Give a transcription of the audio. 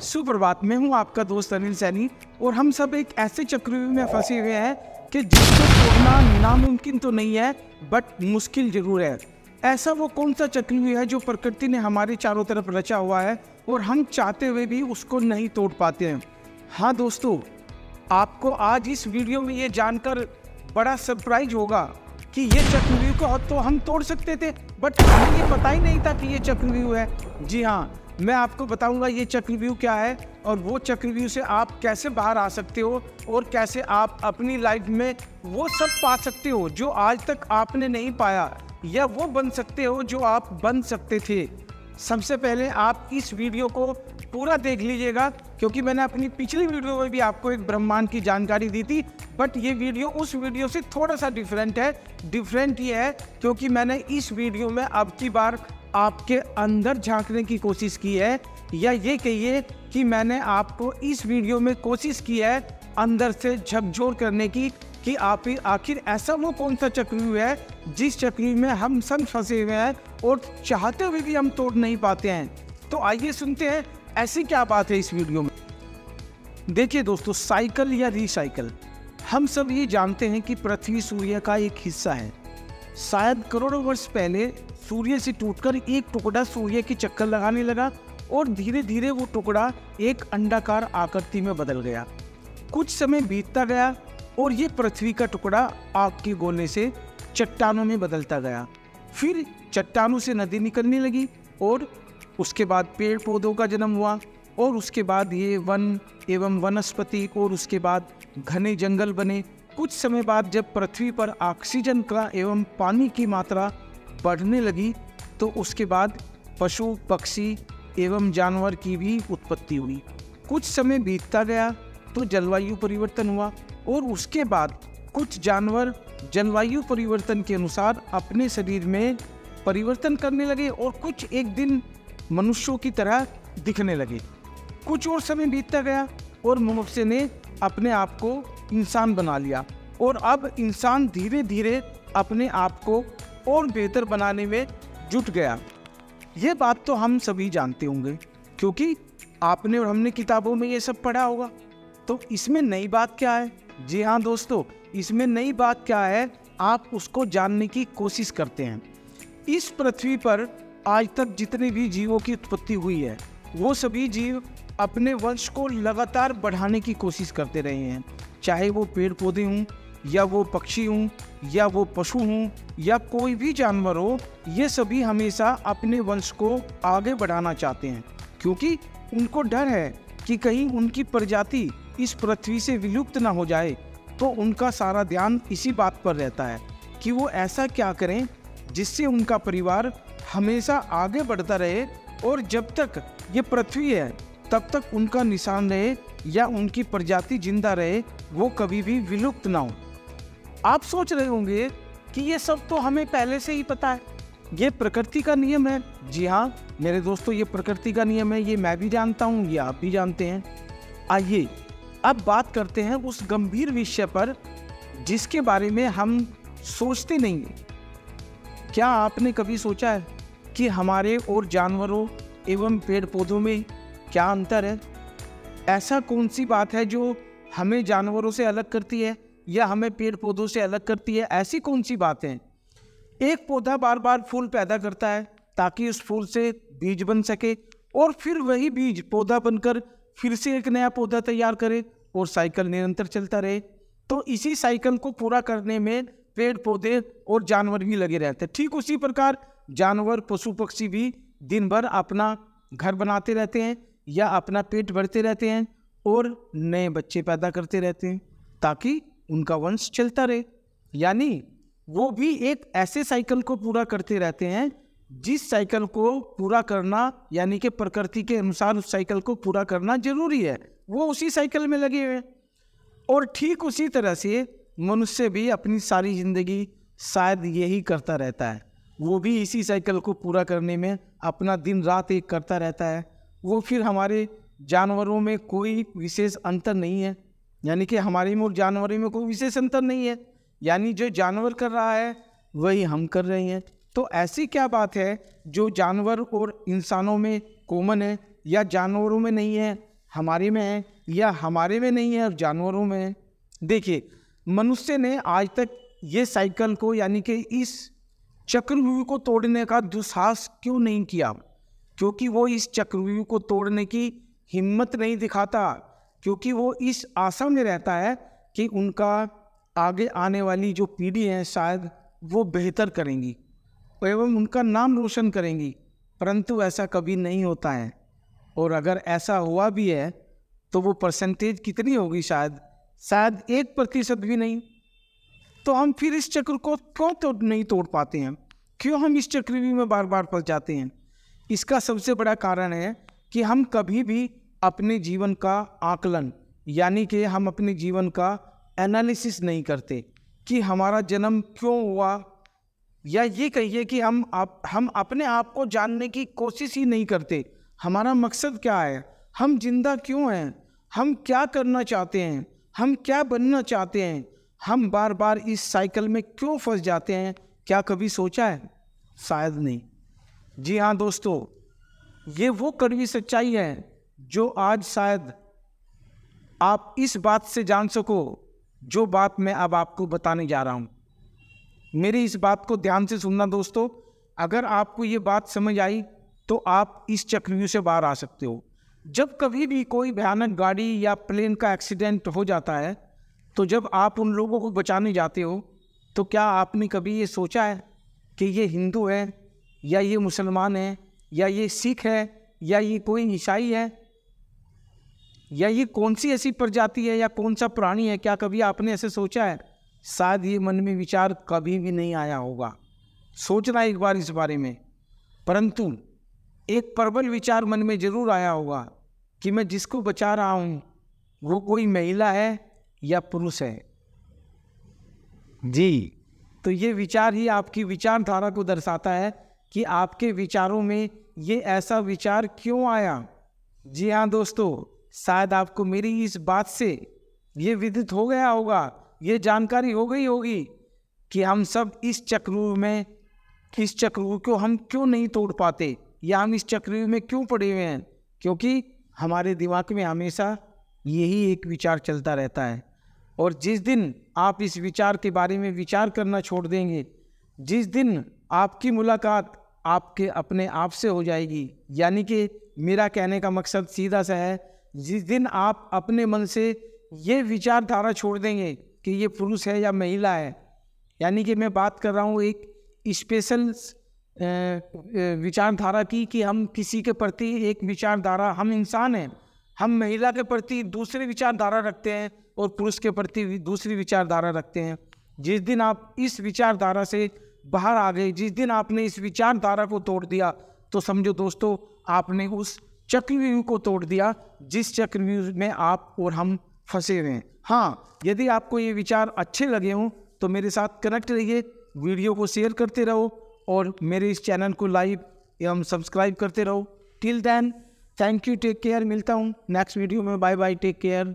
सुप्रभात। मैं हूं आपका दोस्त अनिल सैनी और हम सब एक ऐसे चक्रव्यूह में फंसे हुए हैं कि जिसको तोड़ना नामुमकिन तो नहीं है बट मुश्किल जरूर है। ऐसा वो कौन सा चक्रव्यूह है जो प्रकृति ने हमारे चारों तरफ रचा हुआ है और हम चाहते हुए भी उसको नहीं तोड़ पाते हैं। हाँ दोस्तों, आपको आज इस वीडियो में ये जानकर बड़ा सरप्राइज होगा कि ये चक्रव्यूह को तो हम तोड़ सकते थे बट हमें ये पता ही नहीं था कि ये चक्रव्यूह है। जी हाँ, मैं आपको बताऊंगा ये चक्रव्यूह क्या है और वो चक्रव्यूह से आप कैसे बाहर आ सकते हो और कैसे आप अपनी लाइफ में वो सब पा सकते हो जो आज तक आपने नहीं पाया, या वो बन सकते हो जो आप बन सकते थे। सबसे पहले आप इस वीडियो को पूरा देख लीजिएगा, क्योंकि मैंने अपनी पिछली वीडियो में भी आपको एक ब्रह्मांड की जानकारी दी थी, बट ये वीडियो उस वीडियो से थोड़ा सा डिफरेंट है। डिफरेंट ये है क्योंकि मैंने इस वीडियो में अब की बार आपके अंदर झांकने की कोशिश की है, या ये कहिए कि मैंने आपको इस वीडियो में कोशिश की है अंदर से झकझोर करने की कि आप आखिर ऐसा वो कौन सा चक्रव्यूह है जिस चक्रव्यूह में हम सब फंसे हुए हैं और चाहते हुए भी हम तोड़ नहीं पाते हैं। तो आइए सुनते हैं ऐसी क्या बात है इस वीडियो में। देखिए दोस्तों, साइकिल या रिसाइकल, हम सब ये जानते हैं कि पृथ्वी सूर्य का एक हिस्सा है। शायद करोड़ों वर्ष पहले सूर्य से टूटकर एक टुकड़ा सूर्य की चक्कर लगाने लगा और धीरे धीरे वो टुकड़ा एक अंडाकार आकृति में बदल गया। कुछ समय बीतता गया और ये पृथ्वी का टुकड़ा आग के गोले से चट्टानों में बदलता गया। फिर चट्टानों से नदी निकलने लगी और उसके बाद पेड़ पौधों का जन्म हुआ और उसके बाद ये वन एवं वनस्पति और उसके बाद घने जंगल बने। कुछ समय बाद जब पृथ्वी पर ऑक्सीजन का एवं पानी की मात्रा बढ़ने लगी तो उसके बाद पशु पक्षी एवं जानवर की भी उत्पत्ति हुई। कुछ समय बीतता गया तो जलवायु परिवर्तन हुआ और उसके बाद कुछ जानवर जलवायु परिवर्तन के अनुसार अपने शरीर में परिवर्तन करने लगे और कुछ एक दिन मनुष्यों की तरह दिखने लगे। कुछ और समय बीतता गया और मनुष्य ने अपने आप को इंसान बना लिया और अब इंसान धीरे धीरे अपने आप को और बेहतर बनाने में जुट गया। ये बात तो हम सभी जानते होंगे क्योंकि आपने और हमने किताबों में ये सब पढ़ा होगा। तो इसमें नई बात क्या है? जी हाँ दोस्तों, इसमें नई बात क्या है आप उसको जानने की कोशिश करते हैं। इस पृथ्वी पर आज तक जितने भी जीवों की उत्पत्ति हुई है वो सभी जीव अपने वंश को लगातार बढ़ाने की कोशिश करते रहे हैं, चाहे वो पेड़ पौधे हों या वो पक्षी हों या वो पशु हों या कोई भी जानवर हो। ये सभी हमेशा अपने वंश को आगे बढ़ाना चाहते हैं क्योंकि उनको डर है कि कहीं उनकी प्रजाति इस पृथ्वी से विलुप्त ना हो जाए। तो उनका सारा ध्यान इसी बात पर रहता है कि वो ऐसा क्या करें जिससे उनका परिवार हमेशा आगे बढ़ता रहे और जब तक ये पृथ्वी है तब तक उनका निशान रहे या उनकी प्रजाति जिंदा रहे, वो कभी भी विलुप्त ना हो। आप सोच रहे होंगे कि ये सब तो हमें पहले से ही पता है, ये प्रकृति का नियम है। जी हाँ मेरे दोस्तों, ये प्रकृति का नियम है, ये मैं भी जानता हूँ, ये आप भी जानते हैं। आइए अब बात करते हैं उस गंभीर विषय पर जिसके बारे में हम सोचते नहीं हैं। क्या आपने कभी सोचा है कि हमारे और जानवरों एवं पेड़ पौधों में क्या अंतर है? ऐसा कौन सी बात है जो हमें जानवरों से अलग करती है या हमें पेड़ पौधों से अलग करती है? ऐसी कौन सी बात है? एक पौधा बार बार फूल पैदा करता है ताकि उस फूल से बीज बन सके और फिर वही बीज पौधा बनकर फिर से एक नया पौधा तैयार करे और साइकिल निरंतर चलता रहे। तो इसी साइकिल को पूरा करने में पेड़ पौधे और जानवर भी लगे रहते हैं। ठीक उसी प्रकार जानवर पशु पक्षी भी दिन भर अपना घर बनाते रहते हैं या अपना पेट भरते रहते हैं और नए बच्चे पैदा करते रहते हैं ताकि उनका वंश चलता रहे। यानी वो भी एक ऐसे साइकिल को पूरा करते रहते हैं जिस साइकिल को पूरा करना यानी कि प्रकृति के अनुसार उस साइकिल को पूरा करना जरूरी है। वो उसी साइकिल में लगे हुए हैं और ठीक उसी तरह से मनुष्य भी अपनी सारी जिंदगी शायद यही करता रहता है। वो भी इसी साइकिल को पूरा करने में अपना दिन रात एक करता रहता है। वो फिर हमारे जानवरों में कोई विशेष अंतर नहीं है, यानी कि हमारे में और जानवरों में कोई विशेष अंतर नहीं है। यानी जो जानवर कर रहा है वही हम कर रहे हैं। तो ऐसी क्या बात है जो जानवर और इंसानों में कॉमन है या जानवरों में नहीं है हमारे में है या हमारे में नहीं है और जानवरों में है। देखिए, मनुष्य ने आज तक ये साइकिल को यानी कि इस चक्रव्यूह को तोड़ने का दुस्साहस क्यों नहीं किया? क्योंकि वो इस चक्रव्यूह को तोड़ने की हिम्मत नहीं दिखाता, क्योंकि वो इस आशा में रहता है कि उनका आगे आने वाली जो पीढ़ी है शायद वो बेहतर करेंगी एवं उनका नाम रोशन करेंगी। परंतु ऐसा कभी नहीं होता है, और अगर ऐसा हुआ भी है तो वो परसेंटेज कितनी होगी? शायद 1% भी नहीं। तो हम फिर इस चक्र को क्यों नहीं तोड़ पाते हैं? क्यों हम इस चक्रव्यूह में बार बार फंस जाते हैं? इसका सबसे बड़ा कारण है कि हम कभी भी अपने जीवन का आकलन यानी कि हम अपने जीवन का एनालिसिस नहीं करते कि हमारा जन्म क्यों हुआ, या ये कहिए कि हम अपने आप को जानने की कोशिश ही नहीं करते। हमारा मकसद क्या है? हम जिंदा क्यों हैं? हम क्या करना चाहते हैं? हम क्या बनना चाहते हैं? हम बार बार इस साइकिल में क्यों फंस जाते हैं? क्या कभी सोचा है? शायद नहीं। जी हाँ दोस्तों, ये वो कड़वी सच्चाई है जो आज शायद आप इस बात से जान सको जो बात मैं अब आपको बताने जा रहा हूँ। मेरी इस बात को ध्यान से सुनना दोस्तों। अगर आपको ये बात समझ आई तो आप इस चक्रव्यूह से बाहर आ सकते हो। जब कभी भी कोई भयानक गाड़ी या प्लेन का एक्सीडेंट हो जाता है, तो जब आप उन लोगों को बचाने जाते हो, तो क्या आपने कभी ये सोचा है कि ये हिंदू है या ये मुसलमान है या ये सिख है या ये कोई ईसाई है या ये कौन सी ऐसी प्रजाति है या कौन सा प्राणी है? क्या कभी आपने ऐसे सोचा है? शायद ये मन में विचार कभी भी नहीं आया होगा। सोचना एक बार इस बारे में। परंतु एक प्रबल विचार मन में जरूर आया होगा कि मैं जिसको बचा रहा हूँ वो कोई महिला है या पुरुष है। जी, तो ये विचार ही आपकी विचारधारा को दर्शाता है कि आपके विचारों में ये ऐसा विचार क्यों आया। जी हाँ दोस्तों, शायद आपको मेरी इस बात से ये विदित हो गया होगा, ये जानकारी हो गई होगी कि हम सब इस चक्रव्यूह को हम क्यों नहीं तोड़ पाते या हम इस चक्रव्यूह में क्यों पड़े हुए हैं। क्योंकि हमारे दिमाग में हमेशा यही एक विचार चलता रहता है, और जिस दिन आप इस विचार के बारे में विचार करना छोड़ देंगे, जिस दिन आपकी मुलाकात आपके अपने आप से हो जाएगी, यानी कि मेरा कहने का मकसद सीधा सा है, जिस दिन आप अपने मन से ये विचारधारा छोड़ देंगे कि ये पुरुष है या महिला है, यानी कि मैं बात कर रहा हूँ एक स्पेशल विचारधारा की कि हम किसी के प्रति एक विचारधारा, हम इंसान हैं, हम महिला के प्रति दूसरी विचारधारा रखते हैं और पुरुष के प्रति दूसरी विचारधारा रखते हैं। जिस दिन आप इस विचारधारा से बाहर आ गए, जिस दिन आपने इस विचारधारा को तोड़ दिया, तो समझो दोस्तों आपने उस चक्रव्यूह को तोड़ दिया जिस चक्रव्यूह में आप और हम फंसे हुए हैं। हाँ, यदि आपको ये विचार अच्छे लगे हों तो मेरे साथ कनेक्ट रहिए, वीडियो को शेयर करते रहो और मेरे इस चैनल को लाइक एवं सब्सक्राइब करते रहो। Till then, thank you, take care. मिलता हूँ नेक्स्ट वीडियो में। Bye bye, take care.